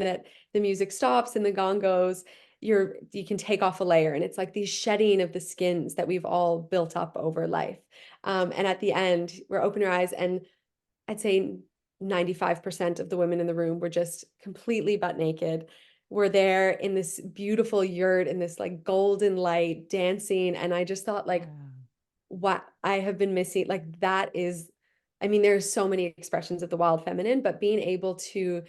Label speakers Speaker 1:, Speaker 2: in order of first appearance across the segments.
Speaker 1: that the music stops and the gong goes, you can take off a layer, and it's like these shedding of the skins that we've all built up over life. And at the end, we're open your eyes, and I'd say 95% of the women in the room were just completely butt naked. We're there in this beautiful yurt in this like golden light dancing. And I just thought like,
Speaker 2: Wow.
Speaker 1: what I have been missing, like that is, I mean, there's so many expressions of the wild feminine, but being able to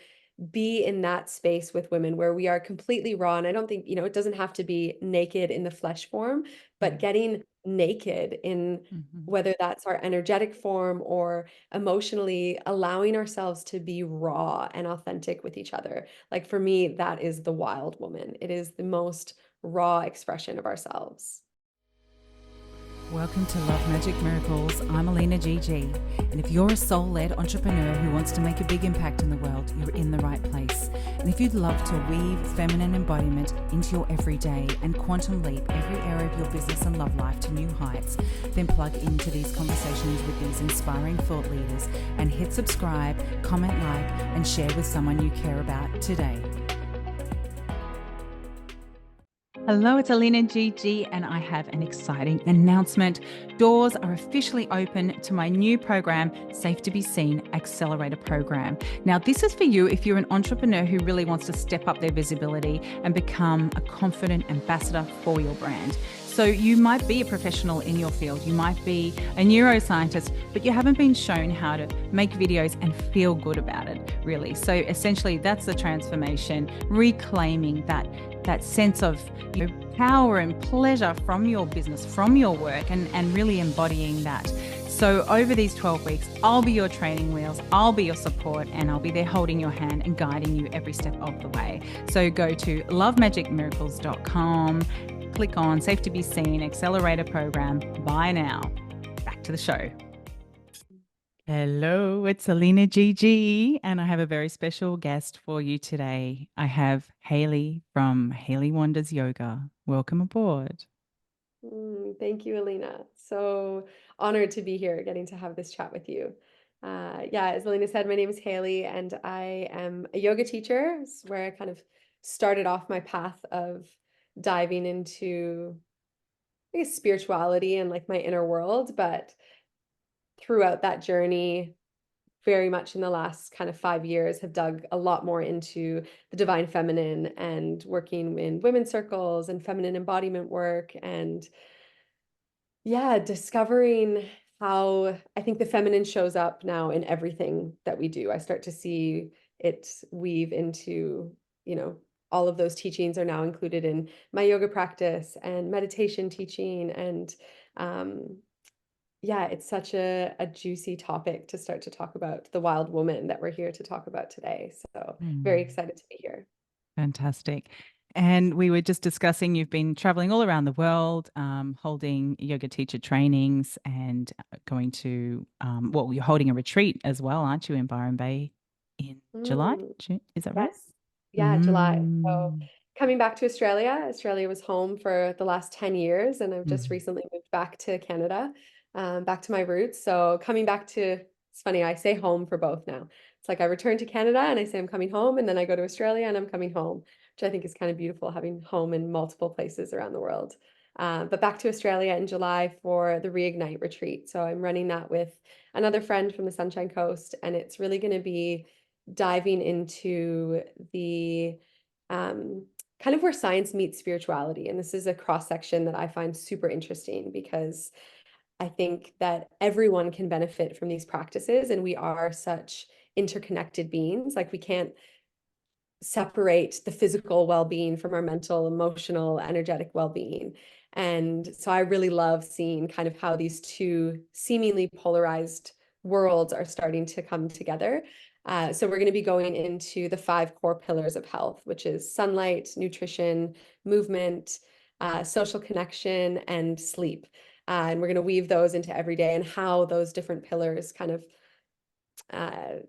Speaker 1: be in that space with women where we are completely raw. And I don't think, it doesn't have to be naked in the flesh form, but
Speaker 2: Yeah.
Speaker 1: getting naked in
Speaker 2: Mhm.
Speaker 1: whether that's our energetic form or emotionally allowing ourselves to be raw and authentic with each other. Like for me, that is the wild woman. It is the most raw expression of ourselves.
Speaker 2: Welcome to Love Magic Miracles. I'm AlinaGG. And if you're a soul-led entrepreneur who wants to make a big impact in the world, you're in the right place. And if you'd love to weave feminine embodiment into your everyday and quantum leap every area of your business and love life to new heights, then plug into these conversations with these inspiring thought leaders and hit subscribe, comment, like, and share with someone you care about today. Hello, it's AlinaGG, and I have an exciting announcement. Doors are officially open to my new program, Safe to Be Seen Accelerator Program. Now, this is for you if you're an entrepreneur who really wants to step up their visibility and become a confident ambassador for your brand. So you might be a professional in your field, you might be a neuroscientist, but you haven't been shown how to make videos and feel good about it, really. So essentially, that's the transformation, reclaiming that sense of power and pleasure from your business, from your work, and really embodying that. So over these 12 weeks, I'll be your training wheels, I'll be your support, and I'll be there holding your hand and guiding you every step of the way. So go to lovemagicmiracles.com, click on Safe to Be Seen Accelerator Program. Buy now. Back to the show. Hello, it's AlinaGG, and I have a very special guest for you today. I have Hayley from Hayley Wanders Yoga. Welcome aboard.
Speaker 1: Thank you, Alina. So honored to be here, getting to have this chat with you. Yeah, as Alina said, my name is Hayley, and I am a yoga teacher. It's where I kind of started off my path of diving into, I guess, spirituality and like my inner world. But throughout that journey, very much in the last kind of 5 years, have dug a lot more into the divine feminine and working in women's circles and feminine embodiment work and yeah, discovering how I think the feminine shows up now in everything that we do. I start to see it weave into, all of those teachings are now included in my yoga practice and meditation teaching. And um, yeah, it's such a juicy topic to start to talk about the wild woman that we're here to talk about today. So very
Speaker 2: Mm.
Speaker 1: excited to be here.
Speaker 2: Fantastic. And we were just discussing you've been traveling all around the world, holding yoga teacher trainings and going to, well, you're holding a retreat as well, aren't you, in Byron Bay in July?
Speaker 1: Mm.
Speaker 2: June? Is that right?
Speaker 1: Yes. Yeah, July. So
Speaker 2: Mm.
Speaker 1: coming back to Australia, Australia was home for the last 10 years, and I've just
Speaker 2: Mm.
Speaker 1: recently moved back to Canada, back to my roots. So coming back to, it's funny, I say home for both now. It's like I return to Canada and I say I'm coming home, and then I go to Australia and I'm coming home, which I think is kind of beautiful having home in multiple places around the world. But back to Australia in July for the Reignite retreat. So I'm running that with another friend from the Sunshine Coast, and it's really going to be diving into the um, kind of where science meets spirituality. And this is a cross section that I find super interesting because I think that everyone can benefit from these practices, and we are such interconnected beings. Like we can't separate the physical well-being from our mental, emotional, energetic well-being. And so I really love seeing kind of how these two seemingly polarized worlds are starting to come together. So we're going to be going into the 5 core pillars of health, which is sunlight, nutrition, movement, social connection, and sleep. And we're going to weave those into every day and how those different pillars kind of uh,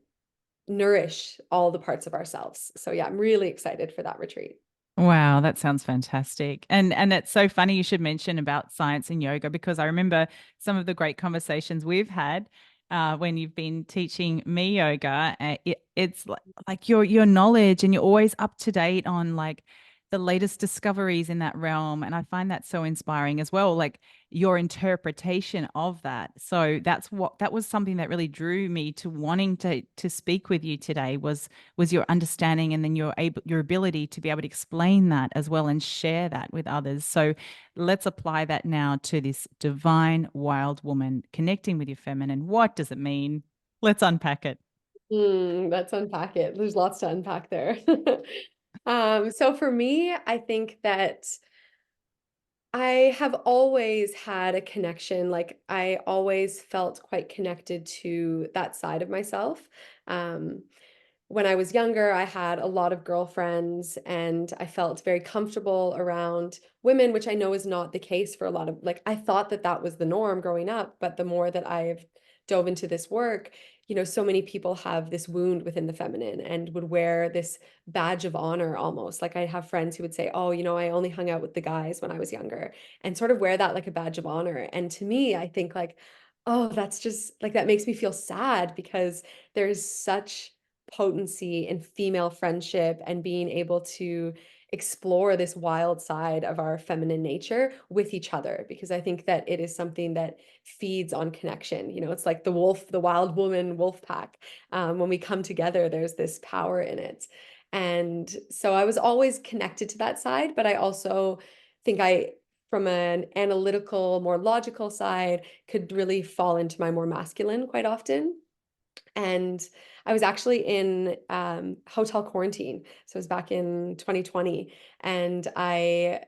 Speaker 1: nourish all the parts of ourselves. So yeah, I'm really excited for that retreat.
Speaker 2: Wow, that sounds fantastic. And it's so funny you should mention about science and yoga because I remember some of the great conversations we've had. when you've been teaching me yoga. It's like your knowledge, and you're always up to date on like the latest discoveries in that realm. And I find that so inspiring as well, like your interpretation of that. So that was something that really drew me to wanting to speak with you today was your understanding, and then your ability to be able to explain that as well and share that with others. So let's apply that now to this divine wild woman connecting with your feminine. What does it mean? Let's unpack it.
Speaker 1: Let's unpack it. There's lots to unpack there. So for me, I think that I have always had a connection. Like I always felt quite connected to that side of myself. Um, when I was younger, I had a lot of girlfriends and I felt very comfortable around women, which I know is not the case for a lot of, like, I thought that that was the norm growing up. But the more that I've dove into this work, so many people have this wound within the feminine and would wear this badge of honor almost. Like I have friends who would say, oh, I only hung out with the guys when I was younger, and sort of wear that like a badge of honor. And to me, I think like, oh, that's just like, that makes me feel sad because there's such potency in female friendship and being able to explore this wild side of our feminine nature with each other, because I think that it is something that feeds on connection. It's like the wolf, the wild woman wolf pack. When we come together, there's this power in it. And so I was always connected to that side, but I also think from an analytical, more logical side, could really fall into my more masculine quite often. And I was actually in hotel quarantine. So it was back in 2020. And I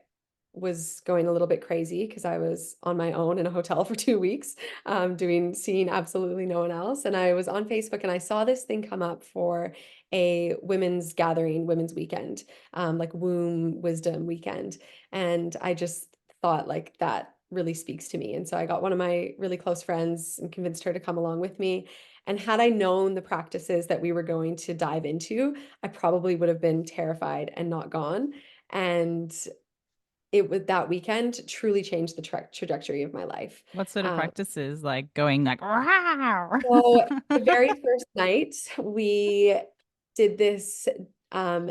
Speaker 1: was going a little bit crazy because I was on my own in a hotel for 2 weeks, seeing absolutely no one else. And I was on Facebook and I saw this thing come up for a women's gathering, women's weekend, like womb wisdom weekend. And I just thought like that really speaks to me. And so I got one of my really close friends and convinced her to come along with me. And had I known the practices that we were going to dive into, I probably would have been terrified and not gone. And it was that weekend truly changed the trajectory of my life.
Speaker 2: What sort of
Speaker 1: Um,
Speaker 2: practices, like going like wow?
Speaker 1: so the very first night we did this um,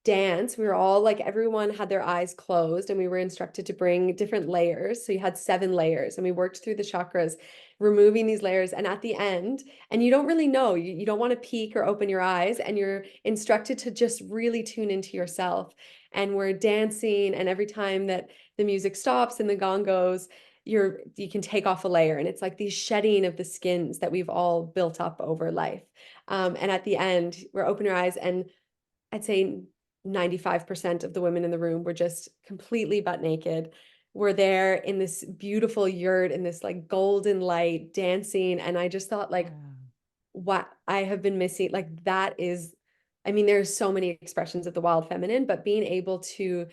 Speaker 1: dance. We were all like, everyone had their eyes closed, and we were instructed to bring different layers. So you had 7 layers, and we worked through the chakras, removing these layers. And at the end, and you don't really know, you don't want to peek or open your eyes, and you're instructed to just really tune into yourself. And we're dancing, and every time that the music stops and the gong goes, you can take off a layer, and it's like these shedding of the skins that we've all built up over life. And at the end, we're open your eyes, and I'd say 95% of the women in the room were just completely butt naked. We're there in this beautiful yurt in this like golden light dancing. And I just thought like,
Speaker 2: Wow.
Speaker 1: what I have been missing, like that is, I mean, there's so many expressions of the wild feminine, but being able to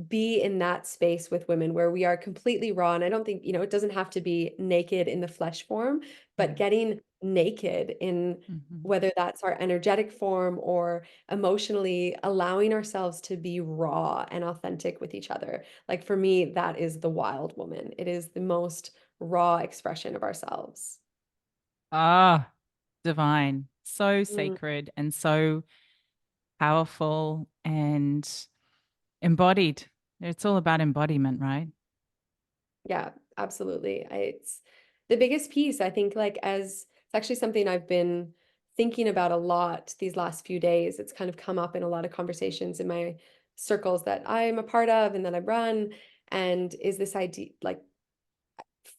Speaker 1: be in that space with women where we are completely raw. And I don't think, it doesn't have to be naked in the flesh form, but
Speaker 2: Mm.
Speaker 1: getting naked in
Speaker 2: Mhm.
Speaker 1: whether that's our energetic form or emotionally, allowing ourselves to be raw and authentic with each other. Like for me, that is the wild woman. It is the most raw expression of ourselves.
Speaker 2: Ah, divine. So
Speaker 1: Mm,
Speaker 2: sacred and so powerful and embodied. It's all about embodiment, right?
Speaker 1: yeah, absolutely. It's the biggest piece, I think, like as it's actually something I've been thinking about a lot these last few days. It's kind of come up in a lot of conversations in my circles that I'm a part of and that I run. And is this idea like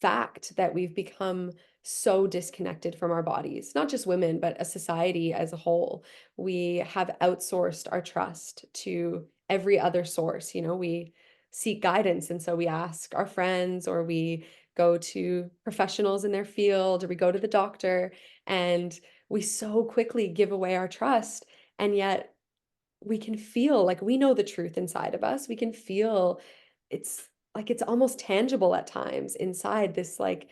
Speaker 1: fact that we've become so disconnected from our bodies, not just women, but a society as a whole. We have outsourced our trust to every other source. We seek guidance. And so we ask our friends, or we go to professionals in their field, or we go to the doctor, and we so quickly give away our trust. And yet we can feel like we know the truth inside of us. We can feel it's like it's almost tangible at times inside, this like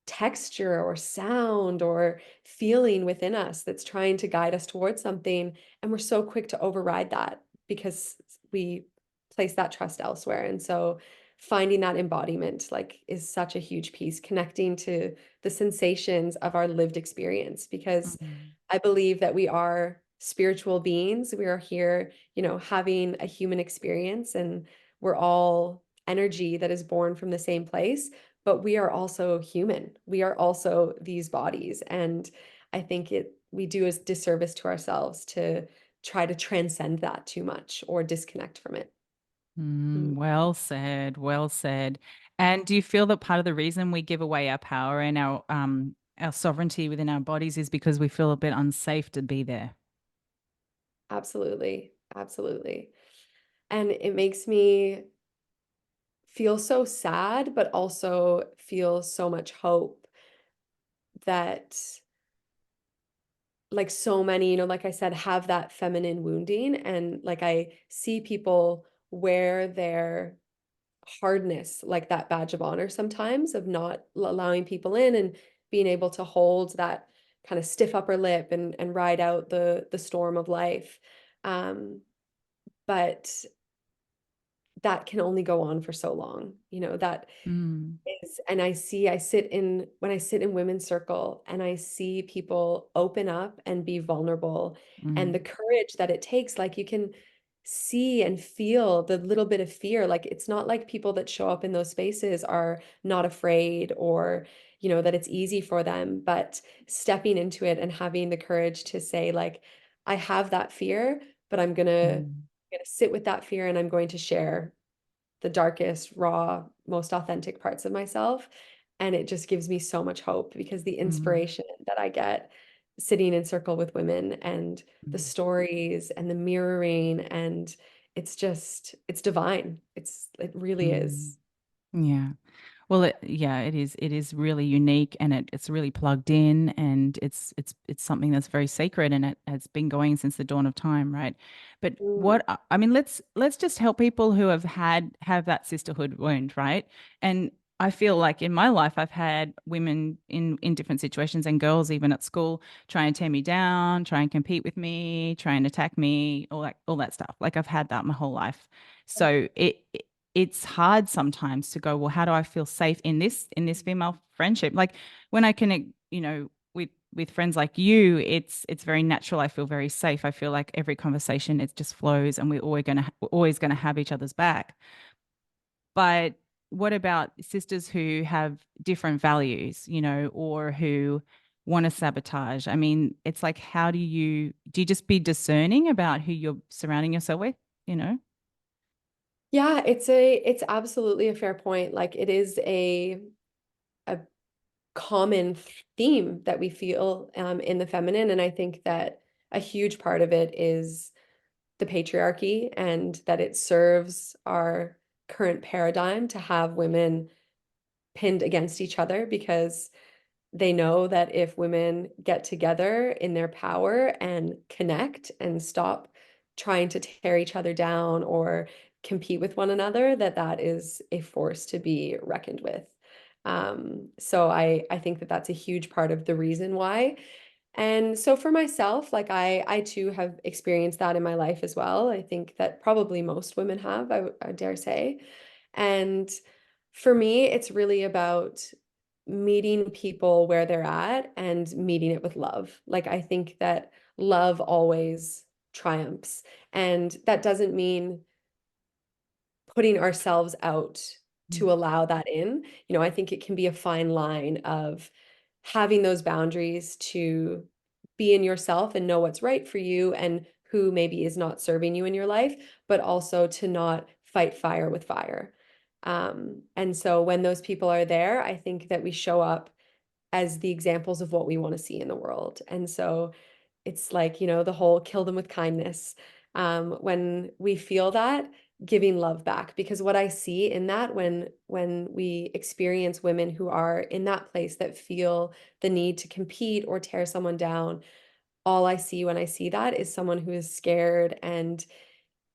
Speaker 1: texture or sound or feeling within us that's trying to guide us towards something. And we're so quick to override that because we place that trust elsewhere. And so finding that embodiment like is such a huge piece, connecting to the sensations of our lived experience, because
Speaker 2: Mm.
Speaker 1: I believe that we are spiritual beings. We are here, having a human experience, and we're all energy that is born from the same place, but we are also human. We are also these bodies. And I think we do a disservice to ourselves to try to transcend that too much or disconnect from it. Mm.
Speaker 2: Well said, well said. And do you feel that part of the reason we give away our power and our sovereignty within our bodies is because we feel a bit unsafe to be there?
Speaker 1: Absolutely. Absolutely. And it makes me feel so sad, but also feel so much hope that like so many, like I said, have that feminine wounding. And like I see people wear their hardness like that badge of honor sometimes, of not allowing people in and being able to hold that kind of stiff upper lip and ride out the storm of life. Um, but that can only go on for so long, that
Speaker 2: Mm,
Speaker 1: and when I sit in women's circle and I see people open up and be vulnerable, and the
Speaker 2: mm,
Speaker 1: courage that it takes, like you can see and feel the little bit of fear. Like it's not like people that show up in those spaces are not afraid, or that it's easy for them, but stepping into it and having the courage to say like, I have that fear, but
Speaker 2: mm,
Speaker 1: I'm gonna sit with that fear, and I'm going to share the darkest, raw, most authentic parts of myself. And it just gives me so much hope, because the
Speaker 2: mm,
Speaker 1: inspiration that I get sitting in circle with women, and the
Speaker 2: mm,
Speaker 1: stories and the mirroring, and it's divine. It really
Speaker 2: mm.
Speaker 1: is.
Speaker 2: Yeah. Well, yeah, it is. It is really unique, and it's really plugged in, and it's something that's very sacred, and it has been going since the dawn of time, right? But
Speaker 1: Mm.
Speaker 2: I mean, let's just help people who have that sisterhood wound, right? And I feel like in my life, I've had women in different situations, and girls even at school try and tear me down, try and compete with me, try and attack me, all that stuff. Like I've had that my whole life, so it's hard sometimes to go, well, how do I feel safe in this female friendship? Like when I connect, with friends like you, it's very natural. I feel very safe. I feel like every conversation it just flows, and we're always gonna have each other's back. But what about sisters who have different values, or who want to sabotage? I mean, it's like, how do you just be discerning about who you're surrounding yourself with, you know?
Speaker 1: Yeah, it's absolutely a fair point. Like it is a common theme that we feel in the feminine. And I think that a huge part of it is the patriarchy, and that it serves our current paradigm to have women pinned against each other, because they know that if women get together in their power and connect and stop trying to tear each other down or compete with one another, that that is a force to be reckoned with. So I think that that's a huge part of the reason why. And so for myself, like I too have experienced that in my life as well. I think that probably most women have, I dare say. And for me, it's really about meeting people where they're at and meeting it with love. Like I think that love always triumphs. And that doesn't mean putting ourselves out to allow that in. I think it can be a fine line of having those boundaries to be in yourself and know what's right for you and who maybe is not serving you in your life, but also to not fight fire with fire. And so when those people are there, I think that we show up as the examples of what we want to see in the world. And so it's like, the whole kill them with kindness. When we feel that, giving love back, because what I see in that, when we experience women who are in that place that feel the need to compete or tear someone down, all I see when I see that is someone who is scared and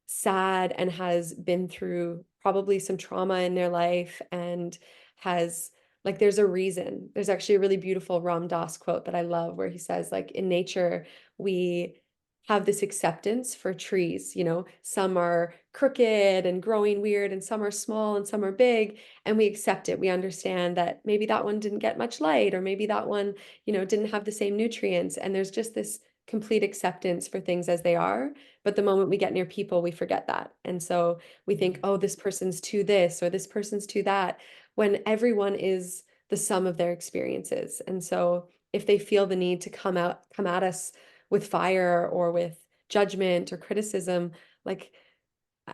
Speaker 1: sad and has been through probably some trauma in their life, and has like there's a reason. There's actually a really beautiful Ram Dass quote that I love, where he says like, in nature we have this acceptance for trees. Some are crooked and growing weird, and some are small and some are big, and we accept it. We understand that maybe that one didn't get much light, or maybe that one, didn't have the same nutrients. And there's just this complete acceptance for things as they are. But the moment we get near people, we forget that. And so we think, oh, this person's to this or this person's to that, when everyone is the sum of their experiences. And so if they feel the need to come at us with fire or with judgment or criticism, like,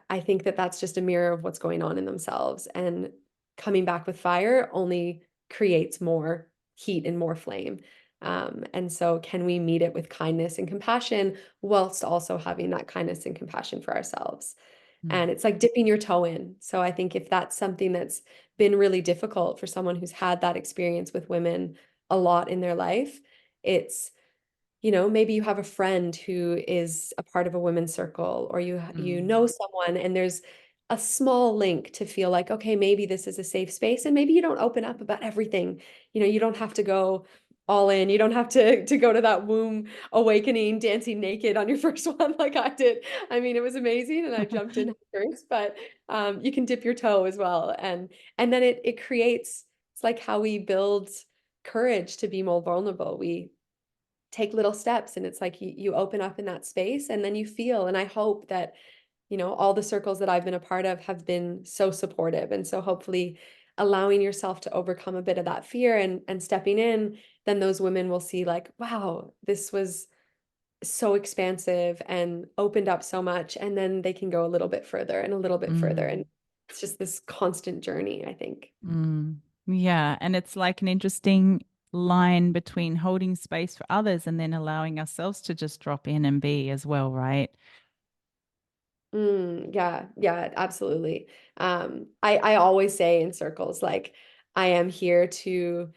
Speaker 1: I think that that's just a mirror of what's going on in themselves. And coming back with fire only creates more heat and more flame. And so, can we meet it with kindness and compassion whilst also having that kindness and compassion for ourselves?
Speaker 2: Mm.
Speaker 1: And it's like dipping your toe in. So, I think if that's something that's been really difficult for someone who's had that experience with women a lot in their life, it's maybe you have a friend who is a part of a women's circle, or you
Speaker 2: Mm.
Speaker 1: know someone, and there's a small link to feel like, okay, maybe this is a safe space, and maybe you don't open up about everything. You don't have to go all in. You don't have to go to that womb awakening dancing naked on your first one like I did. I mean, it was amazing and I jumped in first, but you can dip your toe as well. And then it creates, it's like how we build courage to be more vulnerable. We take little steps, and it's like you open up in that space, and then you feel. And I hope that all the circles that I've been a part of have been so supportive, and so hopefully allowing yourself to overcome a bit of that fear and stepping in, then those women will see like, wow, this was so expansive and opened up so much, and then they can go a little bit further and a little bit further, and
Speaker 2: Mm.
Speaker 1: it's just this constant journey, I think.
Speaker 2: Mm. Yeah. And it's like an interesting line between holding space for others and then allowing ourselves to just drop in and be as well, right?
Speaker 1: Yeah, yeah, absolutely. I always say in circles, like, I am here to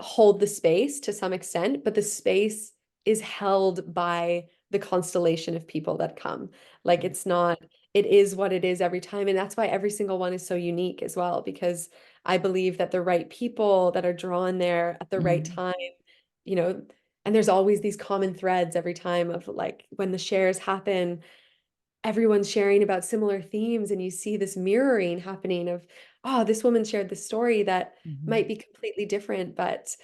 Speaker 1: hold the space to some extent, but the space is held by the constellation of people that come. Like,
Speaker 2: Mm.
Speaker 1: it's not, it is what it is every time. And that's why every single one is so unique as well, because I believe that the right people that are drawn there at the right
Speaker 2: Mm.
Speaker 1: time, you know, and there's always these common threads every time of like when the shares happen, everyone's sharing about similar themes, and you see this mirroring happening of, oh, this woman shared this story that
Speaker 2: Mhm.
Speaker 1: might be completely different, but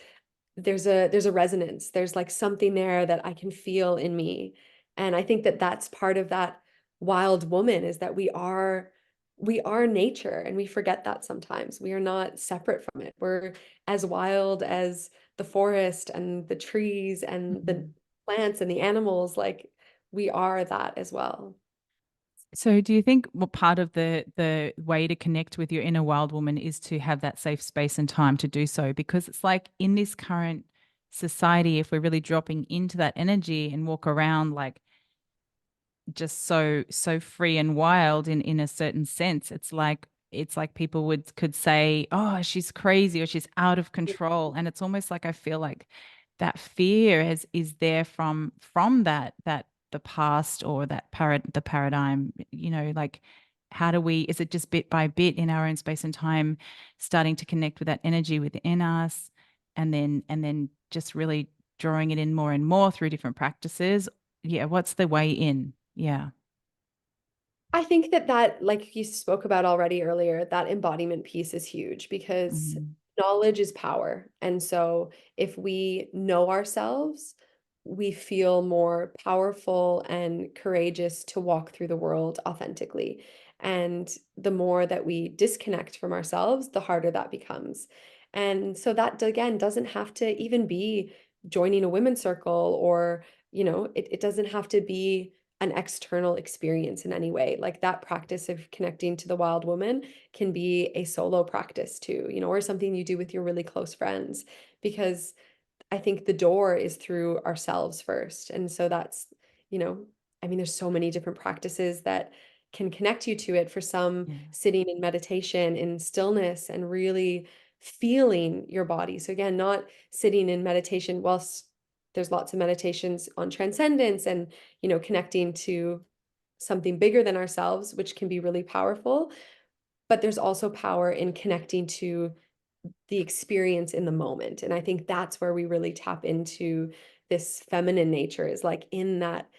Speaker 1: there's a resonance. There's like something there that I can feel in me. And I think that that's part of that wild woman, is that we are nature, and we forget that sometimes. We are not separate from it. We're as wild as the forest and the trees and the
Speaker 2: Mhm.
Speaker 1: plants and the animals. Like, we are that as well.
Speaker 2: So do you think well part of the way to connect with your inner wild woman is to have that safe space and time to do so? Because it's like in this current society, if we're really dropping into that energy and walk around like just so free and wild in a certain sense, it's like people could say, oh, she's crazy or she's out of control. And it's almost like I feel like that fear is there from that the past or the paradigm, like how do we, is it just bit by bit in our own space and time starting to connect with that energy within us, and then just really drawing it in more and more through different practices? Yeah, what's the way in? Yeah.
Speaker 1: I think that, like you spoke about already earlier, that embodiment piece is huge, because
Speaker 2: Mhm.
Speaker 1: knowledge is power. And so if we know ourselves, we feel more powerful and courageous to walk through the world authentically. And the more that we disconnect from ourselves, the harder that becomes. And so that, again, doesn't have to even be joining a women's circle, or, it doesn't have to be an external experience in any way. Like, that practice of connecting to the wild woman can be a solo practice too, or something you do with your really close friends, because I think the door is through ourselves first. And so that's, you know, I mean, there's so many different practices that can connect you to it. For some,
Speaker 2: Yeah.
Speaker 1: sitting in meditation, in stillness, and really feeling your body. So, again, not sitting in meditation, whilst there's lots of meditations on transcendence and, connecting to something bigger than ourselves, which can be really powerful. But there's also power in connecting to the experience in the moment. And I think that's where we really tap into this feminine nature, is like in that.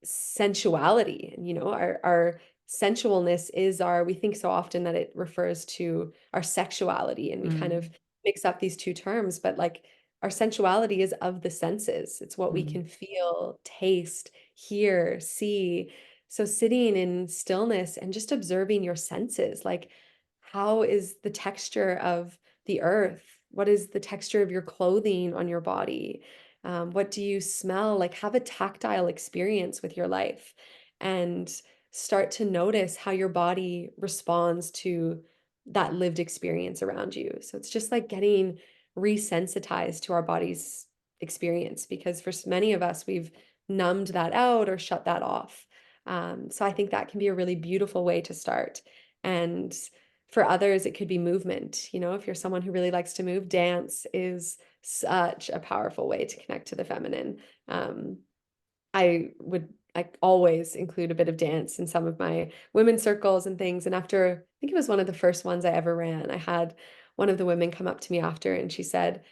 Speaker 1: sensuality. And, our sensualness is we think so often that it refers to our sexuality, and we kind of
Speaker 2: Mm,
Speaker 1: mix up these two terms, but like our sensuality is of the senses. It's what we
Speaker 2: mm,
Speaker 1: can feel, taste, hear, see. So sitting in stillness and just observing your senses, like how is the texture of the earth? What is the texture of your clothing on your body? What do you smell? Like, have a tactile experience with your life and start to notice how your body responds to that lived experience around you. So it's just like getting resensitized to our body's experience, because for many of us, we've numbed that out or shut that off. So I think that can be a really beautiful way to start. And for others, it could be movement. If you're someone who really likes to move, dance is such a powerful way to connect to the feminine. Um, I always include a bit of dance in some of my women's circles and things. And after, I think it was one of the first ones I ever ran, I had one of the women come up to me after and she said,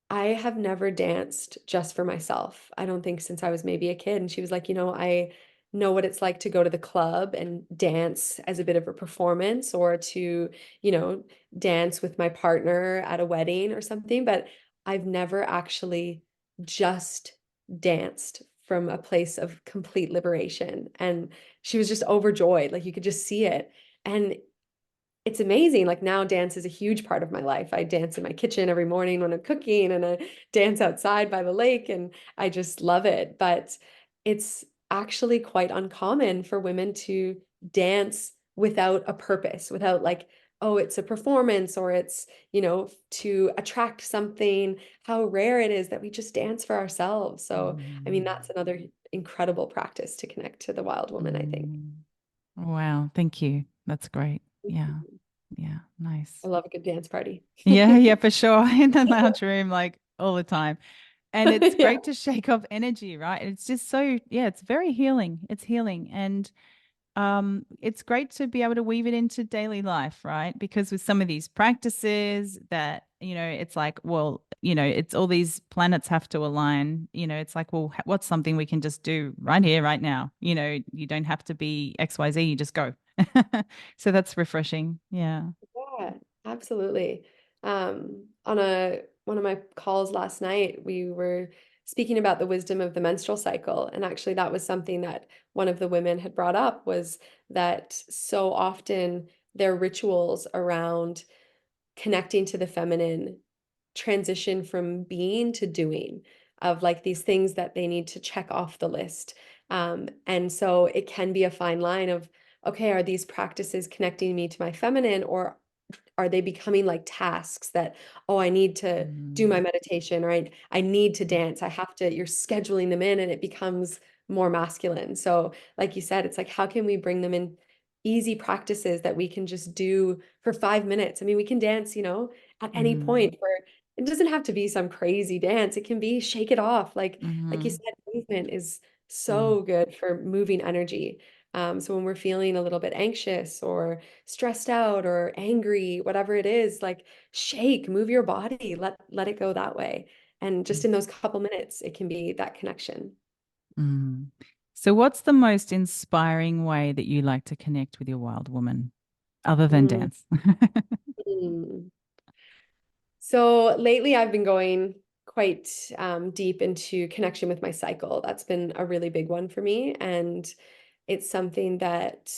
Speaker 1: I have never danced just for myself. I don't think since I was maybe a kid. And she was like, I know what it's like to go to the club and dance as a bit of a performance, or to, you know, dance with my partner at a wedding or something, but I've never actually just danced from a place of complete liberation. And she was just overjoyed. Like you could just see it. And it's amazing. Like now dance is a huge part of my life. I dance in my kitchen every morning when I'm cooking, and I dance outside by the lake, and I just love it. But it's actually quite uncommon for women to dance without a purpose, without like, oh, it's a performance, or it's, to attract something. How rare it is that we just dance for ourselves. So, I mean,
Speaker 2: mm,
Speaker 1: that's another incredible practice to connect to the wild woman, I think.
Speaker 2: mm. Wow, thank you. That's great. Yeah, yeah,
Speaker 1: I
Speaker 2: nice.
Speaker 1: love a good dance party.
Speaker 2: Yeah, yeah, for sure. In the lounge room, like all the time. And it's
Speaker 1: Yeah.
Speaker 2: great to shake off energy, right? It's just so, yeah, it's very healing. It's healing. And it's great to be able to weave it into daily life, right? Because with some of these practices that, it's like, well, it's all these planets have to align. It's like, well, what's something we can just do right here, right now? You don't have to be XYZ, you just go. So that's refreshing. Yeah.
Speaker 1: Yeah, absolutely. On one of my calls last night, we were speaking about the wisdom of the menstrual cycle, and actually that was something that one of the women had brought up, was that so often their rituals around connecting to the feminine transition from being to doing, of like these things that they need to check off the list. And so it can be a fine line of, okay, are these practices connecting me to my feminine, or are they becoming like tasks that, oh, I need to do my
Speaker 2: Mm,
Speaker 1: meditation, or I need to dance. I have to, you're scheduling them in, and it becomes more masculine. So, like you said, it's like, how can we bring them in easy practices that we can just do for 5 minutes? I mean, we can dance, at any
Speaker 2: mm,
Speaker 1: point, where it doesn't have to be some crazy dance. It can be shake it off. Like you
Speaker 2: mm,
Speaker 1: said, movement is
Speaker 2: mm,
Speaker 1: so good for moving energy. So when we're feeling a little bit anxious or stressed out or angry, whatever it is, like shake, move your body, let it go that way. And just
Speaker 2: mm,
Speaker 1: in those couple minutes, it can be that connection.
Speaker 2: mm. So, what's the most inspiring way that you like to connect with your wild woman other than
Speaker 1: Mm.
Speaker 2: dance?
Speaker 1: Mm. So lately, I've been going quite deep into connection with my cycle. That's been a really big one for me. And it's something that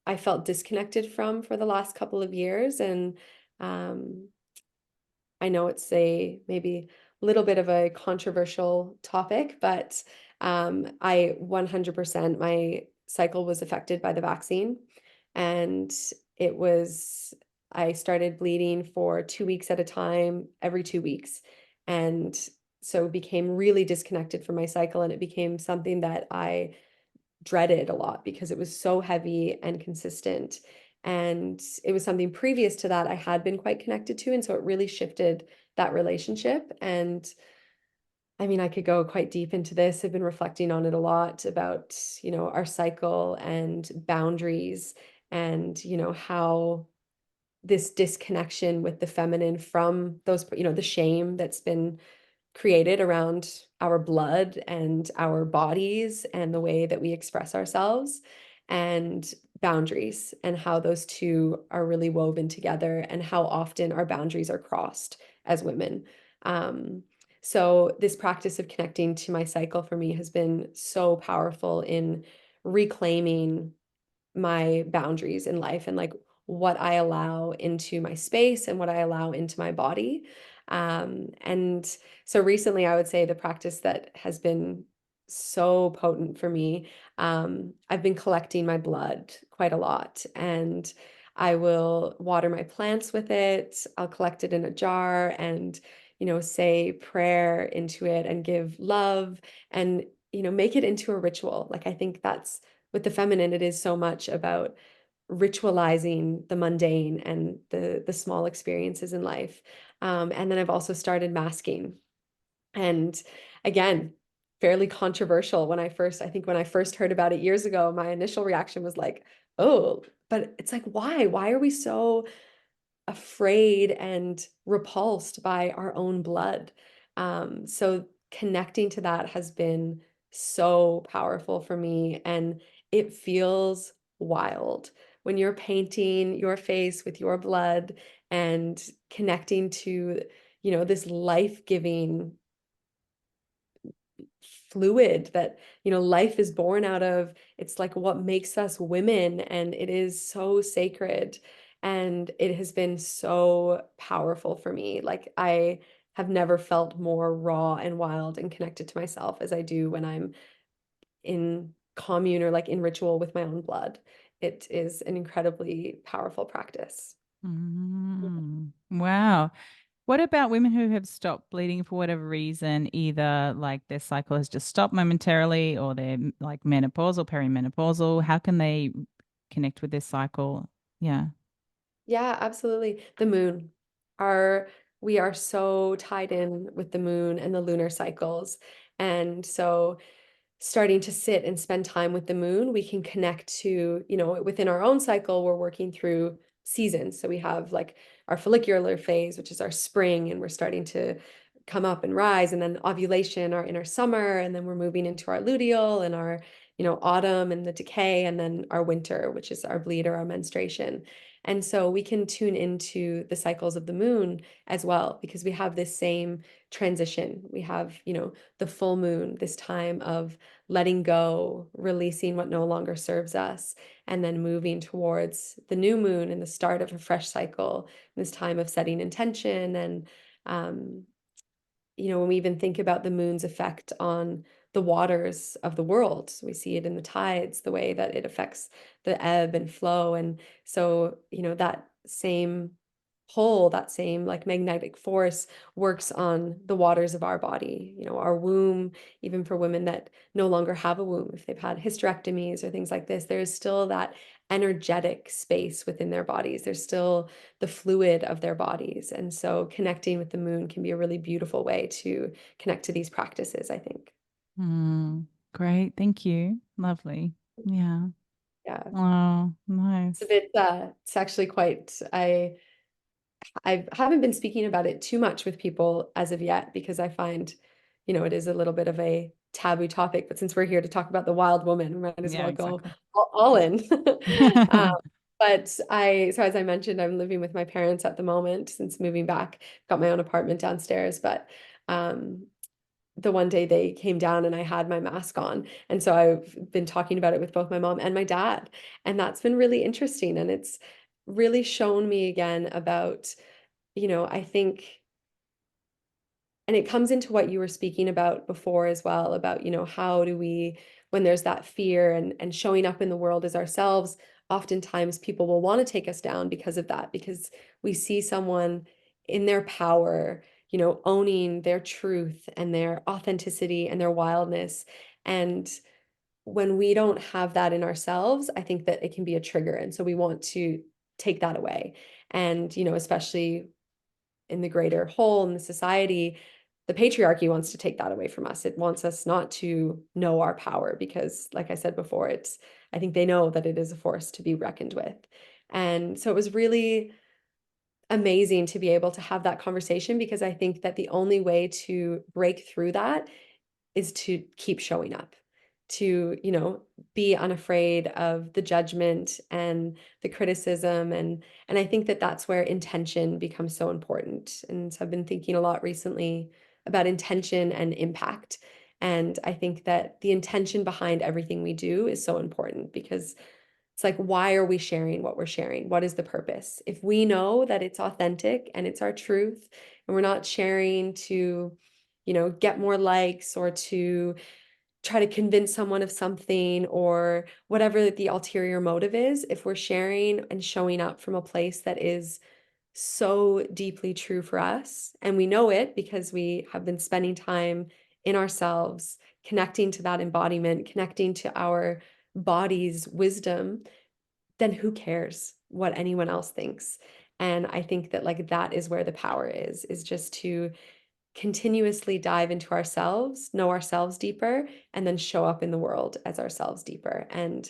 Speaker 1: I felt disconnected from for the last couple of years. And um, I know it's a maybe a little bit of a controversial topic, but I 100%, my cycle was affected by the vaccine. And it was, I started bleeding for 2 weeks at a time, every 2 weeks. And so became really disconnected from my cycle. And it became something that I dreaded a lot because it was so heavy and consistent. And it was something previous to that I had been quite connected to. And so it really shifted that relationship. And I mean, I could go quite deep into this. I've been reflecting on it a lot about, our cycle and boundaries, and, how this disconnection with the feminine from those, the shame that's been created around our blood and our bodies and the way that we express ourselves, and boundaries, and how those two are really woven together, and how often our boundaries are crossed as women. Um, so this practice of connecting to my cycle for me has been so powerful in reclaiming my boundaries in life, and like what I allow into my space and what I allow into my body. And so recently, I would say the practice that has been so potent for me, I've been collecting my blood quite a lot, and I will water my plants with it. I'll collect it in a jar and, say prayer into it and give love and, make it into a ritual. Like, I think that's with the feminine, it is so much about ritualizing the mundane and the small experiences in life. And then I've also started masking. And again, fairly controversial. I think when I first heard about it years ago, my initial reaction was like, oh, but it's like, why? Why are we so afraid and repulsed by our own blood? So connecting to that has been so powerful for me, and it feels wild when you're painting your face with your blood and connecting to, this life-giving fluid that, life is born out of. It's like what makes us women, and it is so sacred, and it has been so powerful for me. Like, I have never felt more raw and wild and connected to myself as I do when I'm in commune or like in ritual with my own blood. It is an incredibly powerful practice.
Speaker 2: Wow. What about women who have stopped bleeding for whatever reason, either like their cycle has just stopped momentarily or they're like menopausal, perimenopausal? How can they connect with their cycle? Yeah.
Speaker 1: Yeah, absolutely. The moon. Our We are so tied in with the moon and the lunar cycles. And so starting to sit and spend time with the moon, we can connect to, within our own cycle, we're working through seasons. So we have like our follicular phase, which is our spring, and we're starting to come up and rise, and then ovulation, our inner summer, and then we're moving into our luteal and our, autumn and the decay, and then our winter, which is our bleed or our menstruation. And so we can tune into the cycles of the moon as well, because we have this same transition. We have, the full moon, this time of letting go, releasing what no longer serves us, and then moving towards the new moon and the start of a fresh cycle, this time of setting intention. And, um, when we even think about the moon's effect on the waters of the world, we see it in the tides, the way that it affects the ebb and flow. And so, that same pull, that same like magnetic force works on the waters of our body, our womb. Even for women that no longer have a womb, if they've had hysterectomies or things like this, there is still that energetic space within their bodies. There's still the fluid of their bodies. And so connecting with the moon can be a really beautiful way to connect to these practices, I think.
Speaker 2: Mm, great. Thank you. Lovely. Yeah.
Speaker 1: Yeah.
Speaker 2: Oh,
Speaker 1: It's a
Speaker 2: nice.
Speaker 1: bit, it's actually quite, I haven't been speaking about it too much with people as of yet, because I find, it is a little bit of a taboo topic. But since we're here to talk about the wild woman, we might as
Speaker 2: Yeah,
Speaker 1: well go
Speaker 2: exactly.
Speaker 1: all in. Um, so as I mentioned, I'm living with my parents at the moment since moving back. Got my own apartment downstairs, but um, the one day they came down and I had my mask on. And so I've been talking about it with both my mom and my dad. And that's been really interesting. And it's really shown me again about, I think, and it comes into what you were speaking about before as well, about, how do we, when there's that fear and showing up in the world as ourselves, oftentimes people will want to take us down because of that, because we see someone in their power, owning their truth and their authenticity and their wildness. And when we don't have that in ourselves, I think that it can be a trigger. And so we want to take that away. And, especially in the greater whole in the society, the patriarchy wants to take that away from us. It wants us not to know our power because, like I said before, I think they know that it is a force to be reckoned with. And so it was really amazing to be able to have that conversation, because I think that the only way to break through that is to keep showing up, to, be unafraid of the judgment and the criticism. And I think that that's where intention becomes so important. And so I've been thinking a lot recently about intention and impact. And I think that the intention behind everything we do is so important, because it's like, why are we sharing what we're sharing? What is the purpose? If we know that it's authentic and it's our truth, and we're not sharing to, get more likes or to try to convince someone of something, or whatever the ulterior motive is, if we're sharing and showing up from a place that is so deeply true for us, and we know it because we have been spending time in ourselves, connecting to that embodiment, connecting to our body's wisdom, then who cares what anyone else thinks? And I think that like that is where the power is just to continuously dive into ourselves, know ourselves deeper, and then show up in the world as ourselves deeper. And,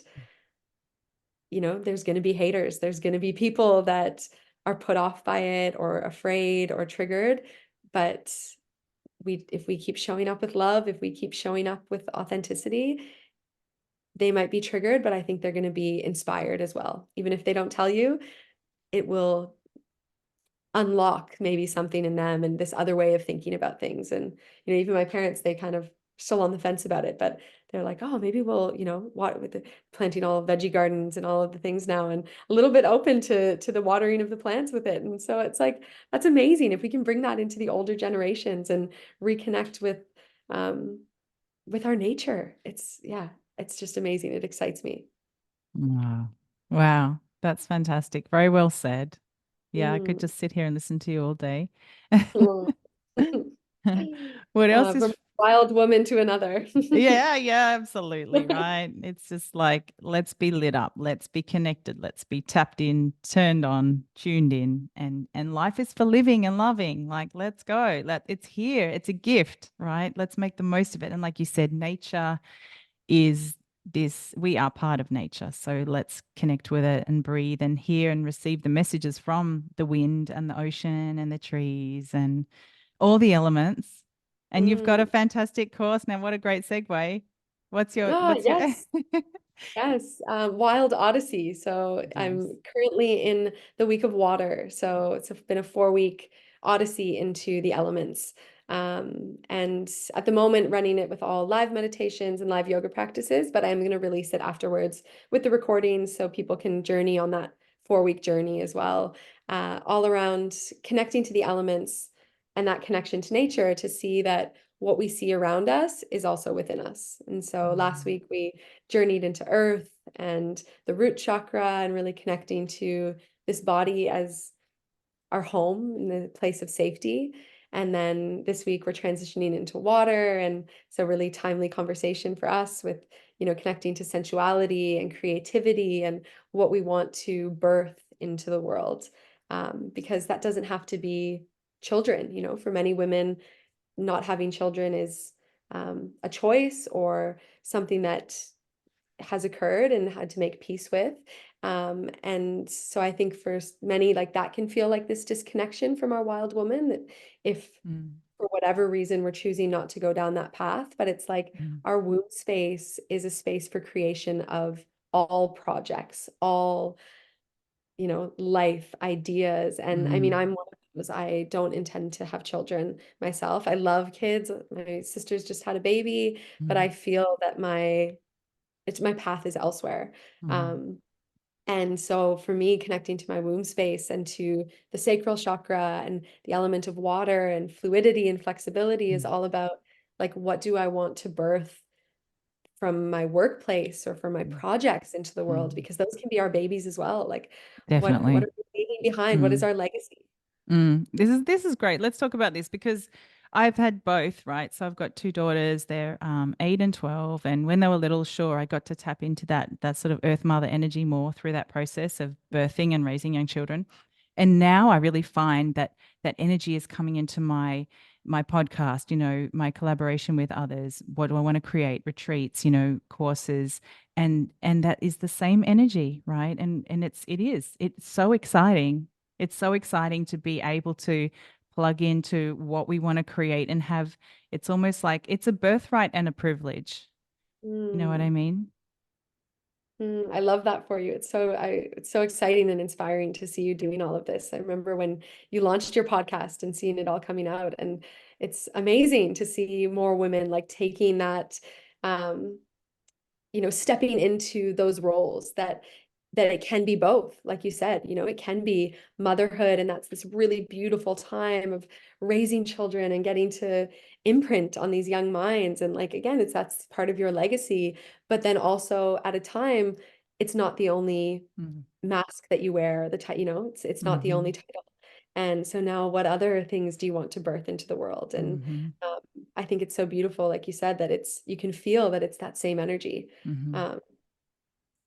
Speaker 1: there's going to be haters. There's going to be people that are put off by it or afraid or triggered. But if we keep showing up with love, if we keep showing up with authenticity, they might be triggered, but I think they're going to be inspired as well. Even if they don't tell you, it will unlock maybe something in them and this other way of thinking about things. And, even my parents, they kind of still on the fence about it, but they're like, oh, maybe we'll, what with the planting all of veggie gardens and all of the things now, and a little bit open to the watering of the plants with it. And so it's like, that's amazing if we can bring that into the older generations and reconnect um, with our nature. Yeah, it's just amazing. It excites me.
Speaker 2: Wow. Wow. That's fantastic. Very well said. Yeah, I could
Speaker 1: Mm.
Speaker 2: just sit here and listen to you all day.
Speaker 1: Mm.
Speaker 2: What else
Speaker 1: From
Speaker 2: is
Speaker 1: wild woman to another.
Speaker 2: yeah, yeah, absolutely, right. It's just like, let's be lit up, let's be connected, let's be tapped in, turned on, tuned in, and life is for living and loving. Like, let's go. It's here. It's a gift, right? Let's make the most of it. And like you said, nature is this, we are part of nature. So let's connect with it and breathe and hear and receive the messages from the wind and the ocean and the trees and all the elements. And you've got a
Speaker 1: Mm.
Speaker 2: fantastic course. Now, what a great segue.
Speaker 1: Oh,
Speaker 2: What's your
Speaker 1: yes. Yes, Wild Odyssey. So
Speaker 2: Yes.
Speaker 1: I'm currently in the week of water. So it's been a 4-week odyssey into the elements. And at the moment, running it with all live meditations and live yoga practices, but I'm going to release it afterwards with the recordings so people can journey on that 4-week journey as well, all around connecting to the elements and that connection to nature, to see that what we see around us is also within us. And so last
Speaker 2: Mm,
Speaker 1: week we journeyed into earth and the root chakra, and really connecting to this body as our home and the place of safety. And then this week we're transitioning into water. And so really timely conversation for us with, connecting to sensuality and creativity and what we want to birth into the world. Because that doesn't have to be children, for many women, not having children is a choice or something that has occurred and had to make peace with. And so I think for many, like that can feel like this disconnection from our wild woman, that if
Speaker 2: mm,
Speaker 1: for whatever reason we're choosing not to go down that path, but it's like
Speaker 2: mm,
Speaker 1: our womb space is a space for creation of all projects, all, life ideas. And I mean,
Speaker 2: mm,
Speaker 1: I'm one of those. I don't intend to have children myself. I love kids. My sister's just had a baby, but I
Speaker 2: mm,
Speaker 1: feel that my path is elsewhere.
Speaker 2: mm,
Speaker 1: Um, and so for me, connecting to my womb space and to the sacral chakra and the element of water and fluidity and flexibility is
Speaker 2: mm,
Speaker 1: all about like, what do I want to birth from my workplace or from my
Speaker 2: mm,
Speaker 1: projects into the world?
Speaker 2: mm.
Speaker 1: Because those can be our babies as well. Like, what
Speaker 2: Definitely.
Speaker 1: are we leaving behind? What is
Speaker 2: Mm.
Speaker 1: our legacy?
Speaker 2: This is great. Let's talk about this because I've had both, right? So I've got two daughters. They're 8 and 12, and when they were little, sure, I got to tap into that sort of Earth Mother energy more through that process of birthing and raising young children. And now I really find that energy is coming into my podcast. My collaboration with others. What do I want to create? Retreats, courses, and that is the same energy, right? And it's so exciting. it's so exciting to be able to plug into what we want to create and have, it's almost like it's a birthright and a privilege. You know what I
Speaker 1: Mm.
Speaker 2: mean?
Speaker 1: I love that for you. It's so exciting and inspiring to see you doing all of this. I remember when you launched your podcast and seeing it all coming out, and it's amazing to see more women like taking that, um, stepping into those roles that it can be both. Like you said, it can be motherhood, and that's this really beautiful time of raising children and getting to imprint on these young minds. And like again, that's part of your legacy, but then also at a time, it's not the only
Speaker 2: Mm-hmm.
Speaker 1: mask that you wear, it's not the only
Speaker 2: Mm-hmm.
Speaker 1: title. And so now what other things do you want to birth into the world? And
Speaker 2: Mm-hmm.
Speaker 1: um, I think it's so beautiful, like you said, that you can feel that it's that same energy.
Speaker 2: Mm-hmm.
Speaker 1: Um,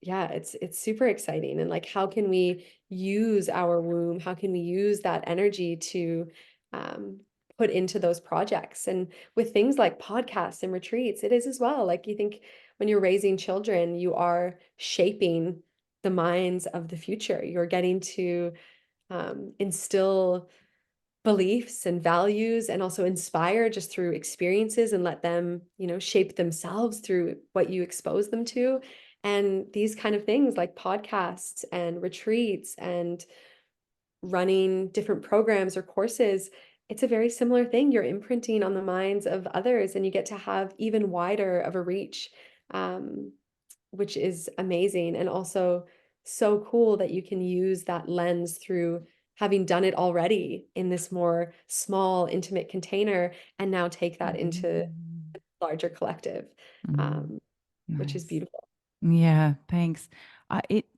Speaker 1: yeah, it's super exciting. And like, how can we use our womb? How can we use that energy to um, put into those projects? And with things like podcasts and retreats, it is as well. Like, you think when you're raising children, you are shaping the minds of the future. You're getting to instill beliefs and values, and also inspire just through experiences, and let them, shape themselves through what you expose them to. And these kind of things like podcasts and retreats and running different programs or courses, it's a very similar thing. You're imprinting on the minds of others, and you get to have even wider of a reach, um, which is amazing. And also so cool that you can use that lens through having done it already in this more small, intimate container, and now take that into
Speaker 2: Mm-hmm.
Speaker 1: larger collective,
Speaker 2: Mm-hmm.
Speaker 1: um, which is
Speaker 2: Nice.
Speaker 1: beautiful.
Speaker 2: Yeah, thanks.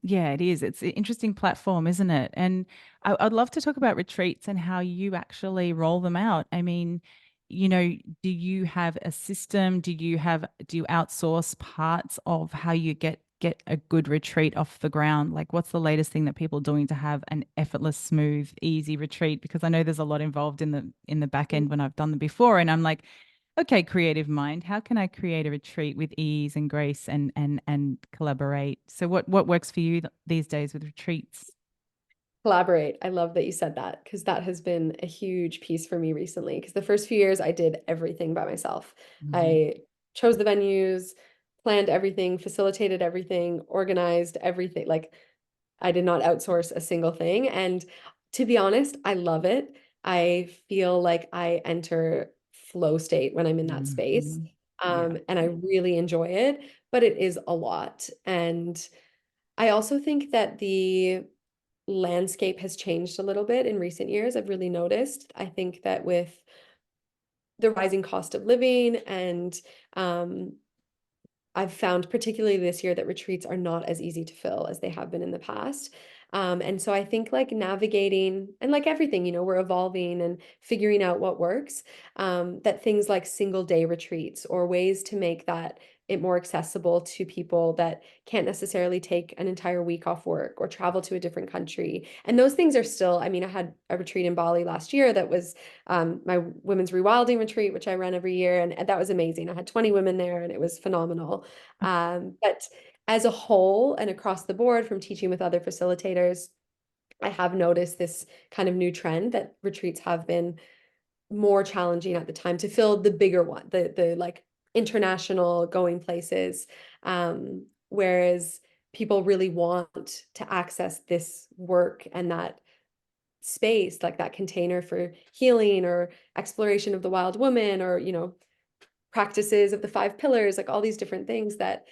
Speaker 2: Yeah, it is. It's an interesting platform, isn't it? And I'd love to talk about retreats and how you actually roll them out. I mean, do you have a system? Do you outsource parts of how you get a good retreat off the ground? Like, what's the latest thing that people are doing to have an effortless, smooth, easy retreat? Because I know there's a lot involved in the back end when I've done them before, and I'm like, okay, creative mind, how can I create a retreat with ease and grace and collaborate? So what works for you these days with retreats?
Speaker 1: Collaborate. I love that you said that, because that has been a huge piece for me recently. Because the first few years I did everything by myself.
Speaker 2: Mm-hmm.
Speaker 1: I chose the venues, planned everything, facilitated everything, organized everything. Like, I did not outsource a single thing. And to be honest, I love it. I feel like I enter flow state when I'm in that space.
Speaker 2: Mm-hmm. Yeah.
Speaker 1: And I really enjoy it, but it is a lot. And I also think that the landscape has changed a little bit in recent years. I've really noticed. I think that with the rising cost of living, and um, I've found particularly this year that retreats are not as easy to fill as they have been in the past. And so I think like navigating, and like everything, we're evolving and figuring out what works. That things like single day retreats, or ways to make that it more accessible to people that can't necessarily take an entire week off work or travel to a different country. And those things are still, I mean, I had a retreat in Bali last year that was my women's rewilding retreat, which I run every year. And that was amazing. I had 20 women there, and it was phenomenal. But as a whole and across the board, from teaching with other facilitators, I have noticed this kind of new trend that retreats have been more challenging at the time to fill the bigger one, the like international going places. Whereas people really want to access this work and that space, like that container for healing or exploration of the wild woman, or practices of the 5 pillars, like all these different things that,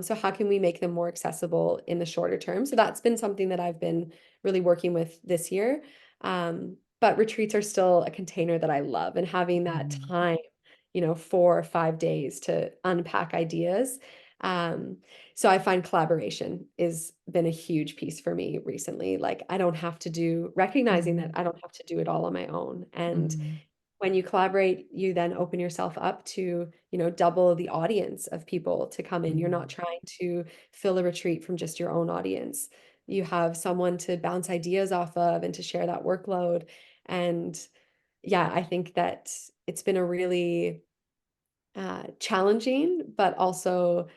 Speaker 1: so how can we make them more accessible in the shorter term? So that's been something that I've been really working with this year. But retreats are still a container that I love, and having that
Speaker 2: Mm-hmm.
Speaker 1: time, 4 or 5 days to unpack ideas. Um, so I find collaboration has been a huge piece for me recently. Like, I don't have to recognizing that I don't have to do it all on my own. And
Speaker 2: Mm-hmm.
Speaker 1: when you collaborate, you then open yourself up to, double the audience of people to come in. You're not trying to fill a retreat from just your own audience. You have someone to bounce ideas off of and to share that workload. And yeah, I think that it's been a really challenging, but also